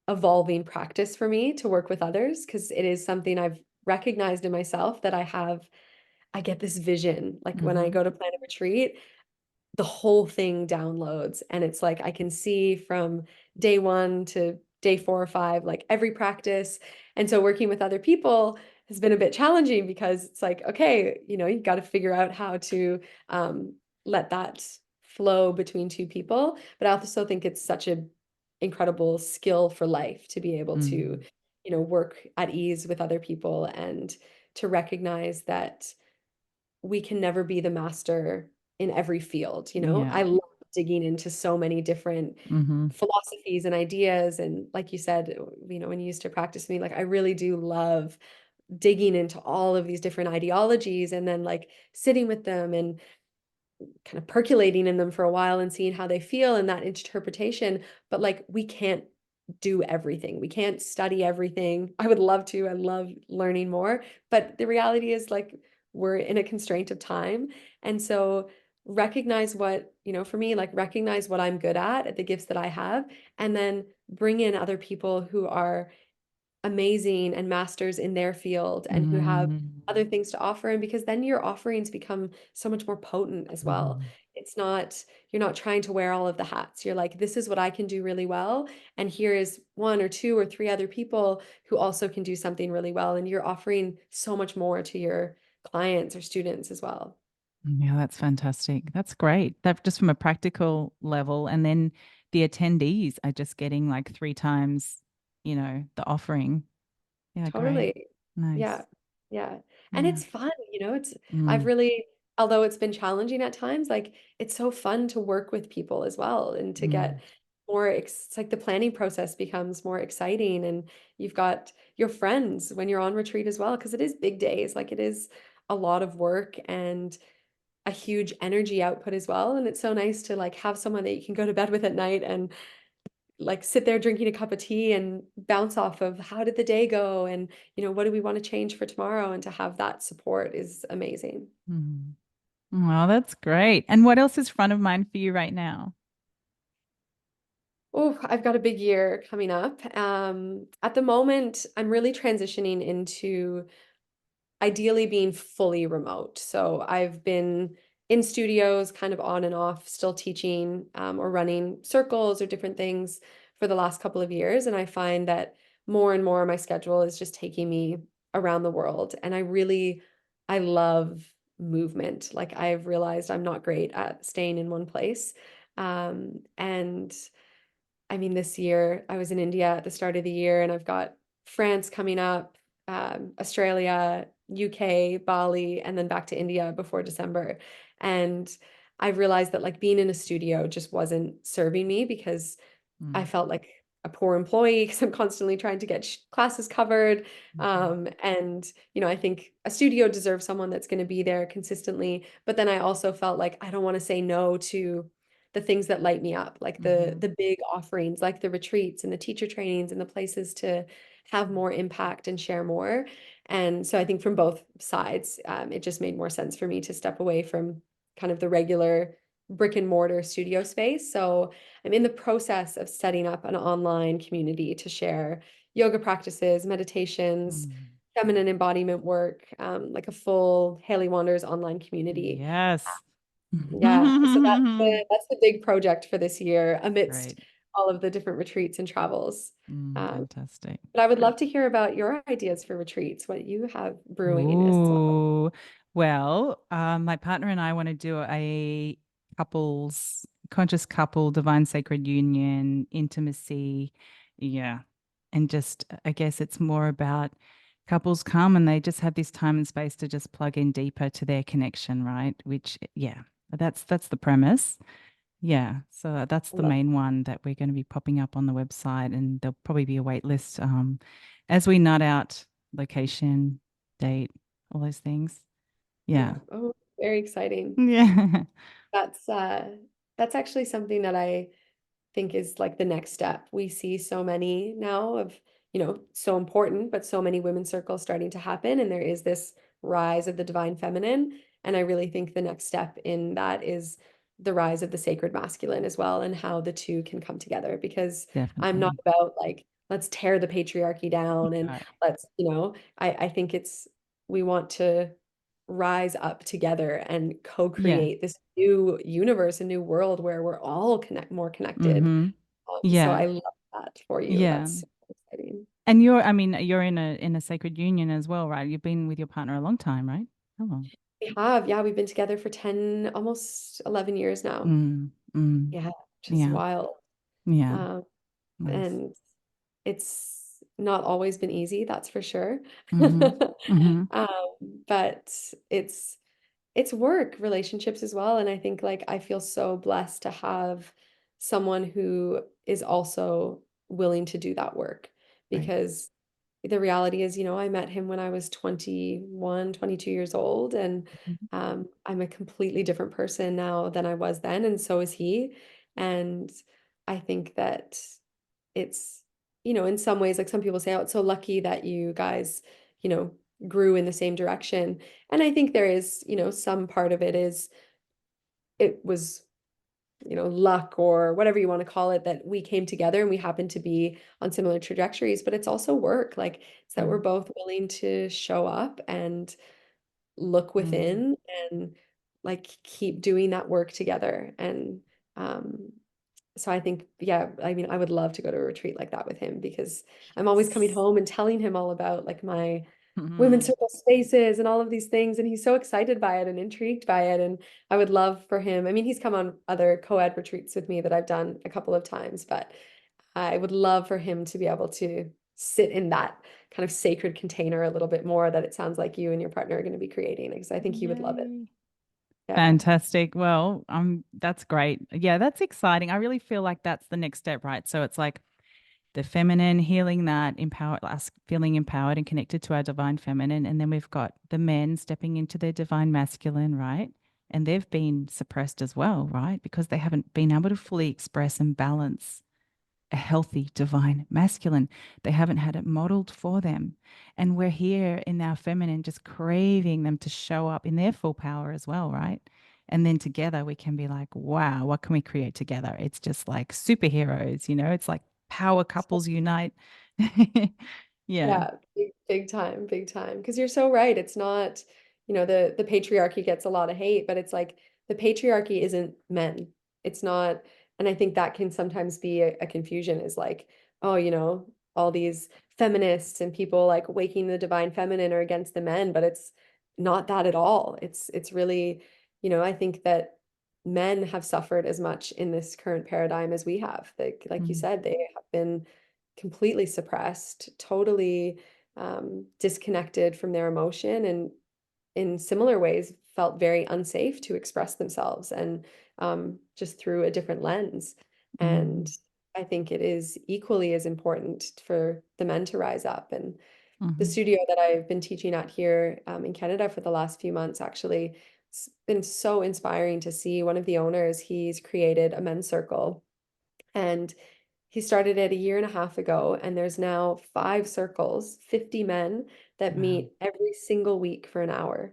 Speaker 1: evolving practice for me to work with others, because it is something I've recognized in myself that I get this vision. Like when I
Speaker 2: Mm-hmm.
Speaker 1: go to plan a retreat, the whole thing downloads, and it's like I can see from day one to day 4 or 5, like every practice. And so working with other people has been a bit challenging because it's like, okay, you got to figure out how to um, let that flow between two people. But I also think it's such a incredible skill for life to be able to
Speaker 2: Mm.
Speaker 1: work at ease with other people, and to recognize that we can never be the master in every field.
Speaker 2: Yeah.
Speaker 1: I love digging into so many different
Speaker 2: Mm-hmm.
Speaker 1: philosophies and ideas. And like you said, when you used to practice me, like I really do love digging into all of these different ideologies, and then like sitting with them and kind of percolating in them for a while and seeing how they feel and that interpretation. But like we can't do everything. We can't study everything. I would love to. I love learning more. But the reality is like we're in a constraint of time. And so recognize what, for me, like recognize what I'm good at the gifts that I have, and then bring in other people who are amazing and masters in their field and who have
Speaker 2: Mm-hmm.
Speaker 1: other things to offer. And because then your offerings become so much more potent as well.
Speaker 2: Mm-hmm.
Speaker 1: It's not, you're not trying to wear all of the hats. You're like, this is what I can do really well. And here is 1 or 2 or 3 other people who also can do something really well. And you're offering so much more to your clients or students as well.
Speaker 2: Yeah, that's fantastic. That's great. That just from a practical level. And then the attendees are just getting like 3 times, the offering. Yeah, great.
Speaker 1: Totally.
Speaker 2: Nice.
Speaker 1: Yeah. Yeah. And
Speaker 2: Yeah.
Speaker 1: it's fun, I've
Speaker 2: Mm,
Speaker 1: really, although it's been challenging at times, like it's so fun to work with people as well, and to
Speaker 2: mm,
Speaker 1: get more, it's like the planning process becomes more exciting, and you've got your friends when you're on retreat as well, because it is big days. Like it is a lot of work and a huge energy output as well. And it's so nice to like have someone that you can go to bed with at night and like sit there drinking a cup of tea and bounce off of how did the day go, and what do we want to change for tomorrow, and to have that support is amazing.
Speaker 2: mm. Well, that's great. And what else is front of mind for you right now?
Speaker 1: Oh, I've got a big year coming up. At the moment, I'm really transitioning into ideally being fully remote. So I've been in studios kind of on and off, still teaching or running circles or different things for the last couple of years. And I find that more and more my schedule is just taking me around the world. And I love movement. Like I've realized I'm not great at staying in one place. And I mean, this year I was in India at the start of the year, and I've got France coming up, Australia, UK, Bali, and then back to India before December. And I've realized that like being in a studio just wasn't serving me, because I
Speaker 2: Mm,
Speaker 1: felt like a poor employee because I'm constantly trying to get classes covered.
Speaker 2: mhm,
Speaker 1: And, I think a studio deserves someone that's going to be there consistently. But then I also felt like I don't want to say no to the things that light me up, like the
Speaker 2: mhm,
Speaker 1: the big offerings, like the retreats and the teacher trainings and the places to have more impact and share more. And so I think from both sides, it just made more sense for me to step away from kind of the regular brick and mortar studio space. So I'm in the process of setting up an online community to share yoga practices, meditations,
Speaker 2: mm.
Speaker 1: feminine embodiment work, like a full Hayley Wanders online community.
Speaker 2: Yes.
Speaker 1: Yeah, so that's the big project for this year amidst
Speaker 2: Great.
Speaker 1: all of the different retreats and travels. Um,
Speaker 2: Fantastic.
Speaker 1: but I would love to hear about your ideas for retreats, what you have brewing as well.
Speaker 2: Ooh. Well, my partner and I want to do a couples, conscious couple, divine sacred union, intimacy. Yeah. And just, I guess it's more about couples come and they just have this time and space to just plug in deeper to their connection, right? Which, yeah, that's the premise. Yeah, so that's
Speaker 1: I
Speaker 2: the
Speaker 1: love
Speaker 2: main one that we're going to be popping up on the website, and there'll probably be a wait list as we nut out location, date, all those things.
Speaker 1: Yeah.
Speaker 2: Yeah.
Speaker 1: Oh, very exciting.
Speaker 2: Yeah.
Speaker 1: That's that's actually something that I think is like the next step. We see so many now of, so important, but so many women's circles starting to happen. And there is this rise of the divine feminine. And I really think the next step in that is the rise of the sacred masculine as well, and how the two can come together. Because I'm not
Speaker 2: Definitely.
Speaker 1: about like let's tear the patriarchy down and
Speaker 2: Right.
Speaker 1: let's, I think we want to rise up together and
Speaker 2: Yeah.
Speaker 1: co-create this new universe, a new world where we're all more connected.
Speaker 2: Mm-hmm.
Speaker 1: So
Speaker 2: Yeah.
Speaker 1: I love that for you.
Speaker 2: Yeah.
Speaker 1: That's so exciting.
Speaker 2: And you're in a sacred union as well, right? You've been with your partner a long time, right? How long?
Speaker 1: We have, yeah, we've been together for 10, almost 11 years now.
Speaker 2: Mm, mm,
Speaker 1: Yeah, which is
Speaker 2: yeah.
Speaker 1: wild.
Speaker 2: Yeah.
Speaker 1: Um,
Speaker 2: Nice.
Speaker 1: and it's not always been easy, that's for sure.
Speaker 2: Mm-hmm. Mm-hmm.
Speaker 1: But it's work, relationships as well. And I think like I feel so blessed to have someone who is also willing to do that work
Speaker 2: Right.
Speaker 1: because the reality is, I met him when I was 21, 22 years old, and
Speaker 2: Mhm.
Speaker 1: I'm a completely different person now than I was then, and so is he. And I think that it's, in some ways, like some people say, oh, it's so lucky that you guys, you know, grew in the same direction. And I think there is, some part of it is it was, luck or whatever you want to call it, that we came together and we happened to be on similar trajectories, but it's also work. Like it's that we're
Speaker 2: Mm,
Speaker 1: both willing to show up and look
Speaker 2: mm.
Speaker 1: within and like keep doing that work together. And um so I think, yeah, I mean, I would love to go to a retreat like that with him because I'm always coming
Speaker 2: Yes.
Speaker 1: home and telling him all about like my women's
Speaker 2: Mm,
Speaker 1: circle spaces and all of these things. And he's so excited by it and intrigued by it. And I would love for him. I mean, he's come on other co-ed retreats with me that I've done a couple of times, but I would love for him to be able to sit in that kind of sacred container a little bit more that it sounds like you and your partner are going to be creating because I think he would love it.
Speaker 2: yay.
Speaker 1: Yeah.
Speaker 2: Fantastic. Well, that's great. Yeah, that's exciting. I really feel like that's the next step, right? So it's like the feminine healing that empower us feeling empowered and connected to our divine feminine. And then we've got the men stepping into their divine masculine, right? And they've been suppressed as well, right? Because they haven't been able to fully express and balance a healthy divine masculine. They haven't had it modeled for them. And we're here in our feminine, just craving them to show up in their full power as well, right? And then together we can be like, wow, what can we create together? It's just like superheroes, it's like power couples unite. Yeah.
Speaker 1: Yeah, big time, big time. Because you're so right. It's not, the patriarchy gets a lot of hate, but it's like the patriarchy isn't men. It's not, and I think that can sometimes be a confusion is like, oh, all these feminists and people like waking the divine feminine are against the men, but it's not that at all. It's really, I think that men have suffered as much in this current paradigm as we have. Like you
Speaker 2: Mm,
Speaker 1: said, they have been completely suppressed, totally disconnected from their emotion, and in similar ways felt very unsafe to express themselves and just through a different lens. And
Speaker 2: mm,
Speaker 1: I think it is equally as important for the men to rise up. And the
Speaker 2: mhm.
Speaker 1: studio that I've been teaching at here in Canada for the last few months, actually, it's been so inspiring to see one of the owners. He's created a men's circle and he started it a year and a half ago, and there's now 5 circles, 50 men that
Speaker 2: Wow.
Speaker 1: meet every single week for an hour.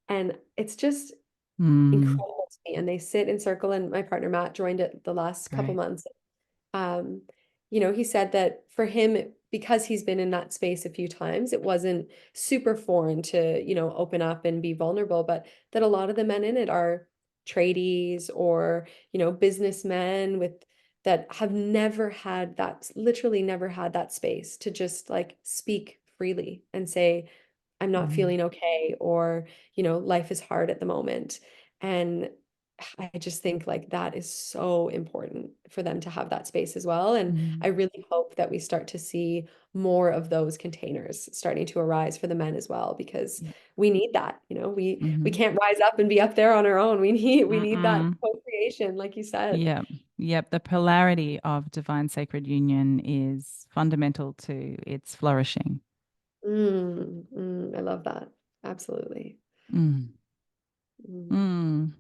Speaker 1: And it's just
Speaker 2: Mm,
Speaker 1: incredible to me. And they sit in circle, and my partner Matt joined it the last couple
Speaker 2: great.
Speaker 1: months. um, he said that for him, because he's been in that space a few times, it wasn't super foreign to, open up and be vulnerable, but that a lot of the men in it are tradies or, businessmen with that have never had that, literally never had that space to just like speak freely and say, I'm not
Speaker 2: Mm,
Speaker 1: feeling okay, or, life is hard at the moment. And I just think like that is so important for them to have that space as well. And I
Speaker 2: mm,
Speaker 1: really hope that we start to see more of those containers starting to arise for the men as well, because
Speaker 2: yeah.
Speaker 1: we need that. We
Speaker 2: Mhm.
Speaker 1: can't rise up and be up there on our own. We need that
Speaker 2: Mm-mm.
Speaker 1: co-creation, like you said.
Speaker 2: Yep. Yep. The polarity of divine sacred union is fundamental to its flourishing.
Speaker 1: I love that. Absolutely.
Speaker 2: Mm.
Speaker 1: Mm.
Speaker 2: Mm.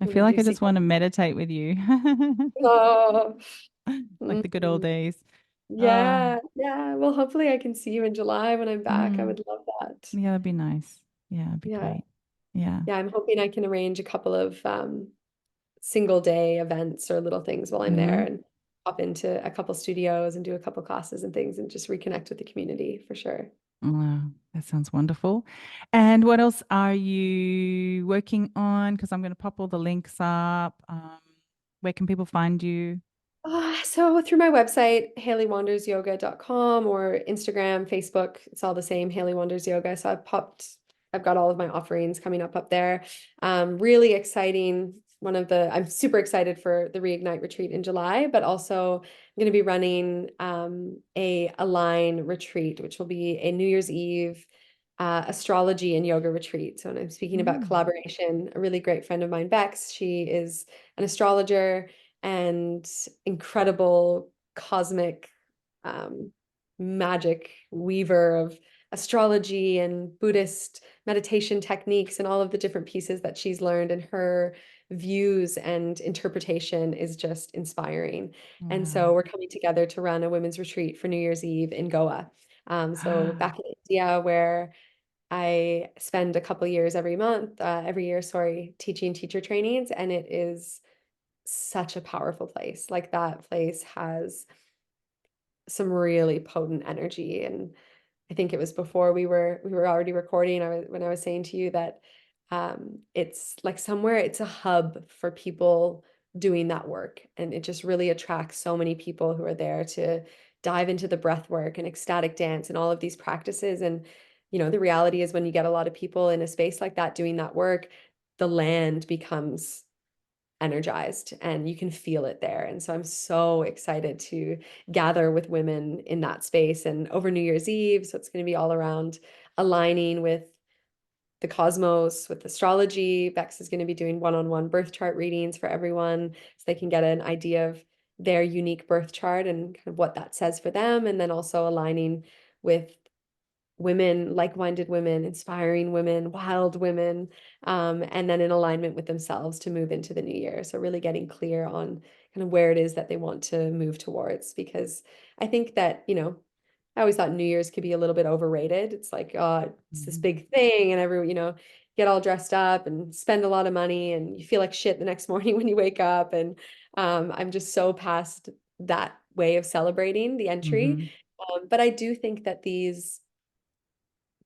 Speaker 2: I
Speaker 1: When
Speaker 2: feel
Speaker 1: did
Speaker 2: like
Speaker 1: you
Speaker 2: I
Speaker 1: see?
Speaker 2: just want to meditate with you.
Speaker 1: Oh,
Speaker 2: Like the good old
Speaker 1: mhm.
Speaker 2: days. Oh,
Speaker 1: Yeah, yeah. Well, hopefully I can see you in July when I'm back. I
Speaker 2: mm.
Speaker 1: would love that.
Speaker 2: Yeah, that'd be nice. Yeah, it'd be
Speaker 1: Yeah.
Speaker 2: great. Yeah.
Speaker 1: Yeah, I'm hoping I can arrange a couple of single day events or little things while I'm there
Speaker 2: Mm.
Speaker 1: and pop into a couple studios and do a couple classes and things and just reconnect with the community for sure.
Speaker 2: Wow, that sounds wonderful. And what else are you working on? Because I'm going to pop all the links up. Where can people find you?
Speaker 1: So through my website, HayleyWandersYoga.com or Instagram, Facebook, it's all the same, Hayley Wanders Yoga. So I've got all of my offerings coming up there. Really exciting. I'm super excited for the Reignite retreat in July, but also I'm going to be running a Align retreat, which will be a New Year's Eve astrology and yoga retreat. So when I'm speaking about
Speaker 2: Mm.
Speaker 1: collaboration, a really great friend of mine, Bex, she is an astrologer and incredible cosmic um, magic weaver of astrology and Buddhist meditation techniques and all of the different pieces that she's learned, and her views and interpretation is just inspiring. And so
Speaker 2: Wow.
Speaker 1: we're coming together to run a women's retreat for New Year's Eve in Goa. So back in India, where I spend a couple years every year, sorry, teaching teacher trainings, and it is such a powerful place. Like that place has some really potent energy. And I think it was before we were already recording. When I was saying to you that it's like somewhere it's a hub for people doing that work. And it just really attracts so many people who are there to dive into the breath work and ecstatic dance and all of these practices. And the reality is when you get a lot of people in a space like that doing that work, the land becomes energized and you can feel it there. And so I'm so excited to gather with women in that space and over New Year's Eve. So it's going to be all around aligning with the cosmos, with astrology. Bex is going to be doing one-on-one birth chart readings for everyone so they can get an idea of their unique birth chart and kind of what that says for them. And then also aligning with women, like-minded women, inspiring women, wild women, and then in alignment with themselves to move into the new year. So really getting clear on kind of where it is that they want to move towards, because I think that, I always thought New Year's could be a little bit overrated. It's like, oh, it's this
Speaker 2: Mhm.
Speaker 1: big thing, and get all dressed up and spend a lot of money, and you feel like shit the next morning when you wake up. And I'm just so past that way of celebrating the entry.
Speaker 2: Mhm.
Speaker 1: But I do think that these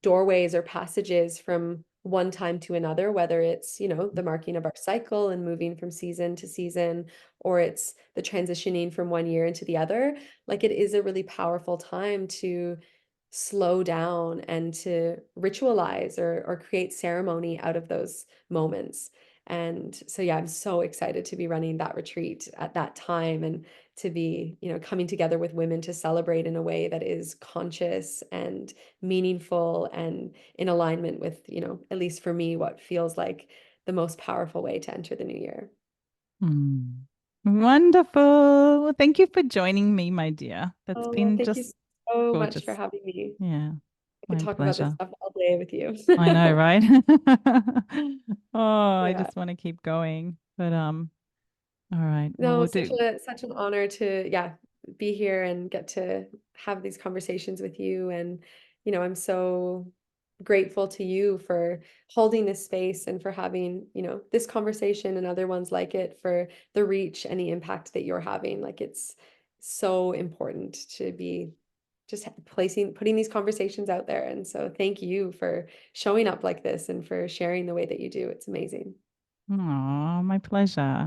Speaker 1: doorways or passages from one time to another, whether it's, the marking of our cycle and moving from season to season, or it's the transitioning from one year into the other, like it is a really powerful time to slow down and to ritualize or create ceremony out of those moments. And so, yeah, I'm so excited to be running that retreat at that time and to be, coming together with women to celebrate in a way that is conscious and meaningful and in alignment with, at least for me, what feels like the most powerful way to enter the new year.
Speaker 2: Mm. Wonderful. Well, thank you for joining me, my dear. That's
Speaker 1: Oh,
Speaker 2: been
Speaker 1: thank you
Speaker 2: just
Speaker 1: so much for
Speaker 2: gorgeous.
Speaker 1: having me.
Speaker 2: Yeah,
Speaker 1: I could
Speaker 2: my
Speaker 1: talk about this
Speaker 2: pleasure.
Speaker 1: stuff all day with you.
Speaker 2: I know, right? Oh, I
Speaker 1: Yeah.
Speaker 2: just want to keep going. But all right. Well,
Speaker 1: No,
Speaker 2: we'll
Speaker 1: such
Speaker 2: do.
Speaker 1: a such an honor to, yeah, be here and get to have these conversations with you. And, I'm so grateful to you for holding this space and for having, this conversation and other ones like it for the reach and the impact that you're having. Like it's so important to be just putting these conversations out there. And so thank you for showing up like this and for sharing the way that you do. It's amazing.
Speaker 2: Oh, my pleasure.